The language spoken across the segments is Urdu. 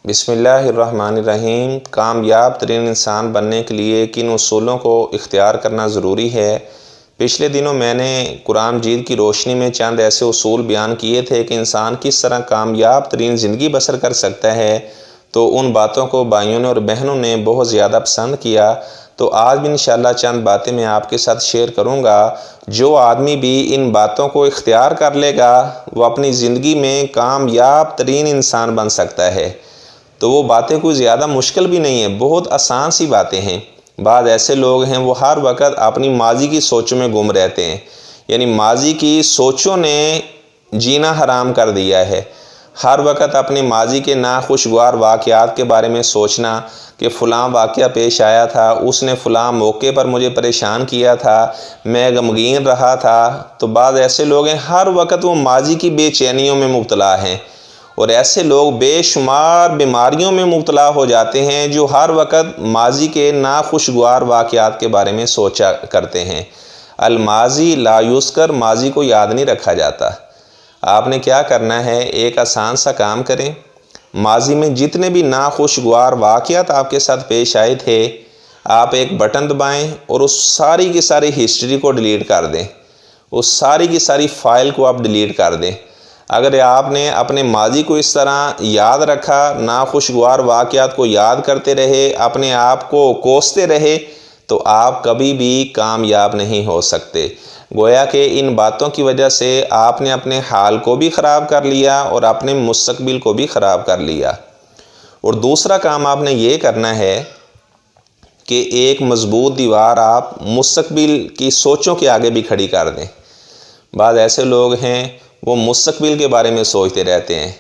بسم اللہ الرحمن الرحیم۔ کامیاب ترین انسان بننے کے لیے کن اصولوں کو اختیار کرنا ضروری ہے؟ پچھلے دنوں میں نے قرآن مجید کی روشنی میں چند ایسے اصول بیان کیے تھے کہ انسان کس طرح کامیاب ترین زندگی بسر کر سکتا ہے، تو ان باتوں کو بھائیوں نے اور بہنوں نے بہت زیادہ پسند کیا۔ تو آج بھی انشاءاللہ چند باتیں میں آپ کے ساتھ شیئر کروں گا۔ جو آدمی بھی ان باتوں کو اختیار کر لے گا وہ اپنی زندگی میں کامیاب ترین انسان بن سکتا ہے۔ تو وہ باتیں کوئی زیادہ مشکل بھی نہیں ہیں، بہت آسان سی باتیں ہیں۔ بعض ایسے لوگ ہیں وہ ہر وقت اپنی ماضی کی سوچوں میں گم رہتے ہیں، یعنی ماضی کی سوچوں نے جینا حرام کر دیا ہے۔ ہر وقت اپنے ماضی کے ناخوشگوار واقعات کے بارے میں سوچنا کہ فلاں واقعہ پیش آیا تھا، اس نے فلاں موقع پر مجھے پریشان کیا تھا، میں غمگین رہا تھا۔ تو بعض ایسے لوگ ہیں ہر وقت وہ ماضی کی بے چینیوں میں مبتلا ہیں، اور ایسے لوگ بے شمار بیماریوں میں مبتلا ہو جاتے ہیں جو ہر وقت ماضی کے ناخوشگوار واقعات کے بارے میں سوچا کرتے ہیں۔ الماضی لا یذکر، ماضی کو یاد نہیں رکھا جاتا۔ آپ نے کیا کرنا ہے، ایک آسان سا کام کریں۔ ماضی میں جتنے بھی ناخوشگوار واقعات آپ کے ساتھ پیش آئے تھے، آپ ایک بٹن دبائیں اور اس ساری کی ساری ہسٹری کو ڈیلیٹ کر دیں، اس ساری کی ساری فائل کو آپ ڈیلیٹ کر دیں۔ اگر آپ نے اپنے ماضی کو اس طرح یاد رکھا، ناخوشگوار واقعات کو یاد کرتے رہے، اپنے آپ کو کوستے رہے، تو آپ کبھی بھی کامیاب نہیں ہو سکتے۔ گویا کہ ان باتوں کی وجہ سے آپ نے اپنے حال کو بھی خراب کر لیا اور اپنے مستقبل کو بھی خراب کر لیا۔ اور دوسرا کام آپ نے یہ کرنا ہے کہ ایک مضبوط دیوار آپ مستقبل کی سوچوں کے آگے بھی کھڑی کر دیں۔ بعض ایسے لوگ ہیں وہ مستقبل کے بارے میں سوچتے رہتے ہیں۔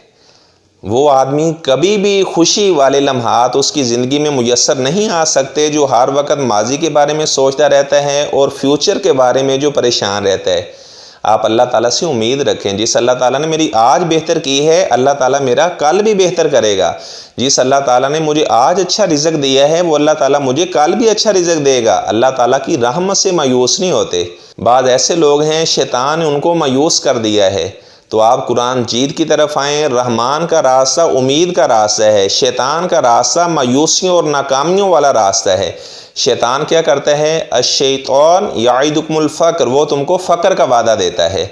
وہ آدمی کبھی بھی خوشی والے لمحات اس کی زندگی میں میسر نہیں آ سکتے جو ہر وقت ماضی کے بارے میں سوچتا رہتا ہے اور فیوچر کے بارے میں جو پریشان رہتا ہے۔ آپ اللہ تعالیٰ سے امید رکھیں، جس اللہ تعالیٰ نے میری آج بہتر کی ہے، اللہ تعالیٰ میرا کل بھی بہتر کرے گا۔ جس اللہ تعالیٰ نے مجھے آج اچھا رزق دیا ہے، وہ اللہ تعالیٰ مجھے کل بھی اچھا رزق دے گا۔ اللہ تعالیٰ کی رحمت سے مایوس نہیں ہوتے۔ بعض ایسے لوگ ہیں شیطان نے ان کو مایوس کر دیا ہے، تو آپ قرآن مجید کی طرف آئیں۔ رحمان کا راستہ امید کا راستہ ہے، شیطان کا راستہ مایوسیوں اور ناکامیوں والا راستہ ہے۔ شیطان کیا کرتا ہے؟ الشیطان یعدکم الفقر، وہ تم کو فقر کا وعدہ دیتا ہے۔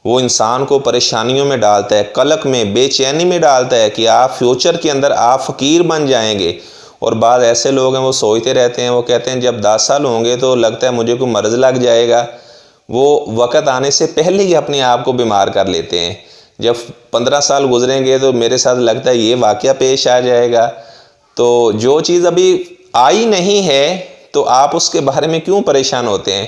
وہ انسان کو پریشانیوں میں ڈالتا ہے، قلق میں، بے چینی میں ڈالتا ہے کہ آپ فیوچر کے اندر آپ فقیر بن جائیں گے۔ اور بعض ایسے لوگ ہیں وہ سوچتے رہتے ہیں، وہ کہتے ہیں جب 10 سال ہوں گے تو لگتا ہے مجھے کوئی مرض لگ جائے گا۔ وہ وقت آنے سے پہلے ہی اپنے آپ کو بیمار کر لیتے ہیں۔ جب 15 سال گزریں گے تو میرے ساتھ لگتا ہے یہ واقعہ پیش آ جائے گا۔ تو جو چیز ابھی آئی نہیں ہے تو آپ اس کے بارے میں کیوں پریشان ہوتے ہیں؟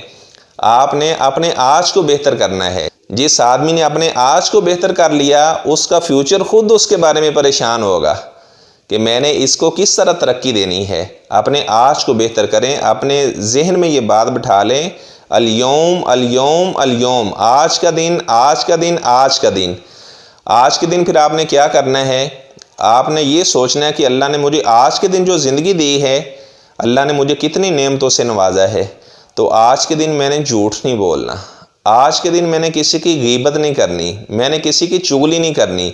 آپ نے اپنے آج کو بہتر کرنا ہے۔ جس آدمی نے اپنے آج کو بہتر کر لیا، اس کا فیوچر خود اس کے بارے میں پریشان ہوگا کہ میں نے اس کو کس طرح ترقی دینی ہے۔ اپنے آج کو بہتر کریں، اپنے ذہن میں یہ بات بٹھا لیں، الیوم الیوم الیوم، آج کا دن آج کا دن آج کا دن۔ آج کے دن پھر آپ نے کیا کرنا ہے؟ آپ نے یہ سوچنا ہے کہ اللہ نے مجھے آج کے دن جو زندگی دی ہے، اللہ نے مجھے کتنی نعمتوں سے نوازا ہے۔ تو آج کے دن میں نے جھوٹ نہیں بولنا، آج کے دن میں نے کسی کی غیبت نہیں کرنی، میں نے کسی کی چغلی نہیں کرنی،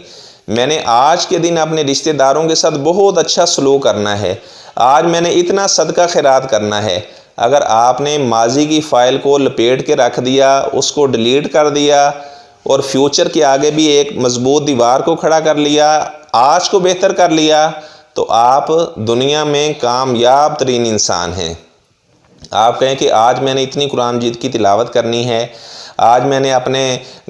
میں نے آج کے دن اپنے رشتہ داروں کے ساتھ بہت اچھا سلوک کرنا ہے، آج میں نے اتنا صدقہ خیرات کرنا ہے۔ اگر آپ نے ماضی کی فائل کو لپیٹ کے رکھ دیا، اس کو ڈیلیٹ کر دیا اور فیوچر کے آگے بھی ایک مضبوط دیوار کو کھڑا کر لیا، آج کو بہتر کر لیا، تو آپ دنیا میں کامیاب ترین انسان ہیں۔ آپ کہیں کہ آج میں نے اتنی قرآن مجید کی تلاوت کرنی ہے، آج میں نے اپنے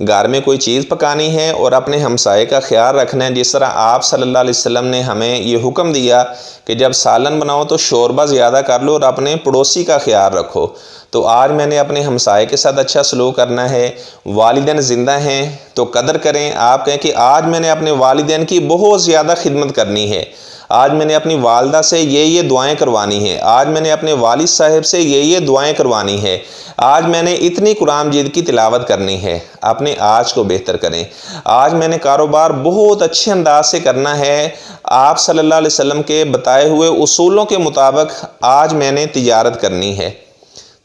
گھر میں کوئی چیز پکانی ہے اور اپنے ہمسائے کا خیال رکھنا ہے۔ جس طرح آپ صلی اللہ علیہ وسلم نے ہمیں یہ حکم دیا کہ جب سالن بناؤ تو شوربہ زیادہ کر لو اور اپنے پڑوسی کا خیال رکھو، تو آج میں نے اپنے ہمسائے کے ساتھ اچھا سلوک کرنا ہے۔ والدین زندہ ہیں تو قدر کریں۔ آپ کہیں کہ آج میں نے اپنے والدین کی بہت زیادہ خدمت کرنی ہے، آج میں نے اپنی والدہ سے یہ دعائیں کروانی ہیں، آج میں نے اپنے والد صاحب سے یہ دعائیں کروانی ہے، آج میں نے اتنی قرآن مجید کی تلاوت کرنی ہے۔ اپنے آج کو بہتر کریں۔ آج میں نے کاروبار بہت اچھے انداز سے کرنا ہے، آپ صلی اللہ علیہ وسلم کے بتائے ہوئے اصولوں کے مطابق آج میں نے تجارت کرنی ہے۔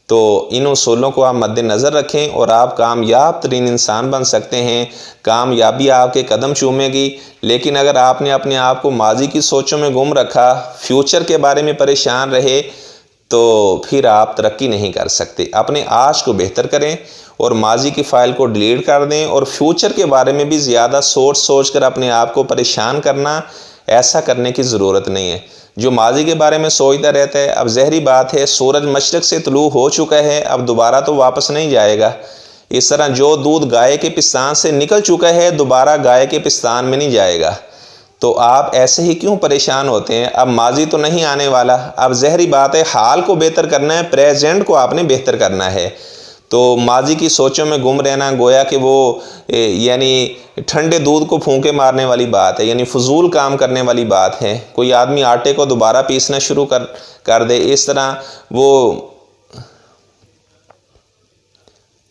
تو ان اصولوں کو آپ مد نظر رکھیں اور آپ کامیاب ترین انسان بن سکتے ہیں۔ کامیابی آپ کے قدم چومے گی، لیکن اگر آپ نے اپنے آپ کو ماضی کی سوچوں میں گم رکھا، فیوچر کے بارے میں پریشان رہے، تو پھر آپ ترقی نہیں کر سکتے۔ اپنے آج کو بہتر کریں اور ماضی کی فائل کو ڈیلیٹ کر دیں، اور فیوچر کے بارے میں بھی زیادہ سوچ کر اپنے آپ کو پریشان کرنا، ایسا کرنے کی ضرورت نہیں ہے۔ جو ماضی کے بارے میں سوچتا رہتا ہے، اب ظاہری بات ہے سورج مشرق سے طلوع ہو چکا ہے، اب دوبارہ تو واپس نہیں جائے گا۔ اس طرح جو دودھ گائے کے پستان سے نکل چکا ہے، دوبارہ گائے کے پستان میں نہیں جائے گا۔ تو آپ ایسے ہی کیوں پریشان ہوتے ہیں؟ اب ماضی تو نہیں آنے والا، اب ظاہری بات ہے حال کو بہتر کرنا ہے، پریزنٹ کو آپ نے بہتر کرنا ہے۔ تو ماضی کی سوچوں میں گم رہنا گویا کہ وہ یعنی ٹھنڈے دودھ کو پھونکے مارنے والی بات ہے، یعنی فضول کام کرنے والی بات ہے۔ کوئی آدمی آٹے کو دوبارہ پیسنا شروع کر دے، اس طرح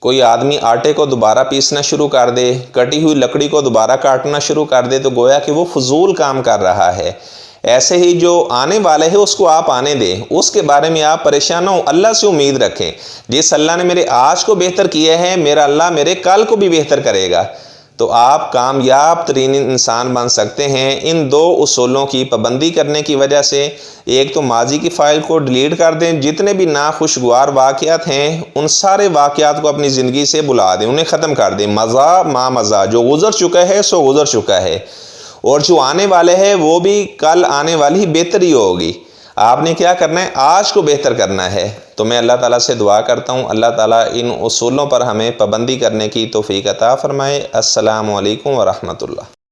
کوئی آدمی آٹے کو دوبارہ پیسنا شروع کر دے، کٹی ہوئی لکڑی کو دوبارہ کاٹنا شروع کر دے، تو گویا کہ وہ فضول کام کر رہا ہے۔ ایسے ہی جو آنے والے ہے اس کو آپ آنے دیں، اس کے بارے میں آپ پریشان ہوں، اللہ سے امید رکھیں۔ جس اللہ نے میرے آج کو بہتر کیا ہے، میرا اللہ میرے کل کو بھی بہتر کرے گا۔ تو آپ کامیاب ترین انسان بن سکتے ہیں ان دو اصولوں کی پابندی کرنے کی وجہ سے۔ ایک تو ماضی کی فائل کو ڈیلیٹ کر دیں، جتنے بھی ناخوشگوار واقعات ہیں ان سارے واقعات کو اپنی زندگی سے بلا دیں، انہیں ختم کر دیں۔ مضی ما مضی، جو گزر چکا ہے سو گزر چکا ہے، اور جو آنے والے ہے وہ بھی کل آنے والی بہتر ہی ہوگی۔ آپ نے کیا کرنا ہے؟ آج کو بہتر کرنا ہے۔ تو میں اللہ تعالیٰ سے دعا کرتا ہوں اللہ تعالیٰ ان اصولوں پر ہمیں پابندی کرنے کی توفیق عطا فرمائے۔ السلام علیکم ورحمۃ اللہ۔